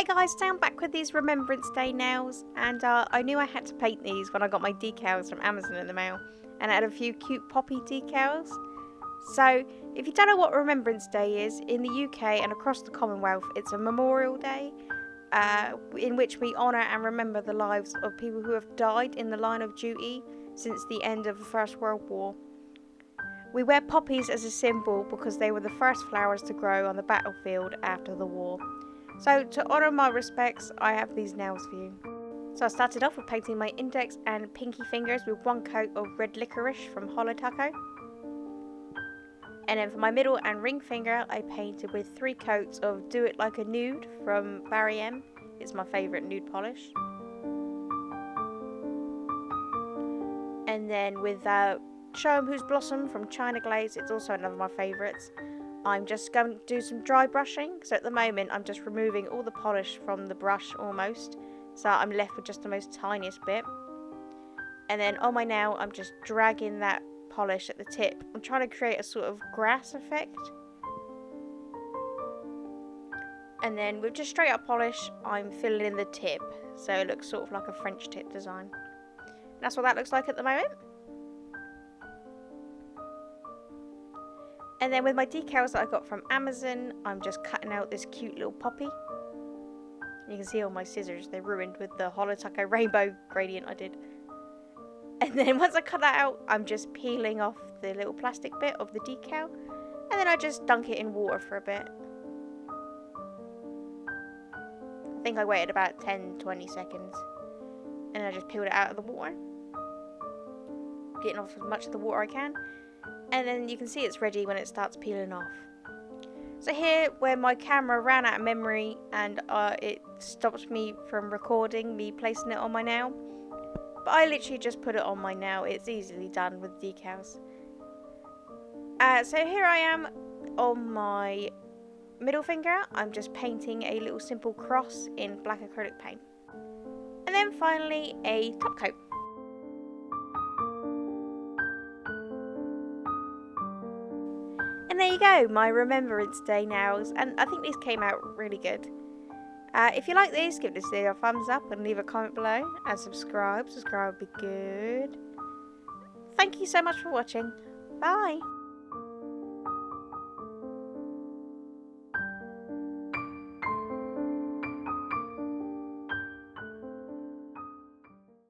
Hey guys, today I'm back with these Remembrance Day nails, and I knew I had to paint these when I got my decals from Amazon in the mail, and I had a few cute poppy decals. So, if you don't know what Remembrance Day is, in the UK and across the Commonwealth, it's a Memorial Day in which we honour and remember the lives of people who have died in the line of duty since the end of the First World War. We wear poppies as a symbol because they were the first flowers to grow on the battlefield after the war. So to honour my respects, I have these nails for you. So I started off with painting my index and pinky fingers with one coat of red licorice from Holo Taco. And then for my middle and ring finger, I painted with 3 coats of Do It Like a Nude from Barry M. It's my favourite nude polish. And then with Show 'em Who's Blossom from China Glaze, it's also another of my favourites. I'm just going to do some dry brushing, so at the moment I'm just removing all the polish from the brush almost, so I'm left with just the most tiniest bit. And then on my nail I'm just dragging that polish at the tip. I'm trying to create a sort of grass effect. And then with just straight up polish I'm filling in the tip, so it looks sort of like a French tip design. And that's what that looks like at the moment. And then with my decals that I got from Amazon, I'm just cutting out this cute little poppy. You can see all my scissors, they're ruined with the Holo Taco rainbow gradient I did. And then once I cut that out, I'm just peeling off the little plastic bit of the decal. And then I just dunk it in water for a bit. I think I waited about 10-20 seconds. And I just peeled it out of the water. Getting off as much of the water I can. And then you can see it's ready when it starts peeling off. So here, where my camera ran out of memory and it stopped me from recording me placing it on my nail, but I literally just put it on my nail. It's easily done with decals. So here I am on my middle finger. I'm just painting a little simple cross in black acrylic paint. And then finally a top coat. And there you go, my Remembrance Day nails, and I think these came out really good. If you like these, give this video a thumbs up and leave a comment below, and subscribe would be good. Thank you so much for watching, bye!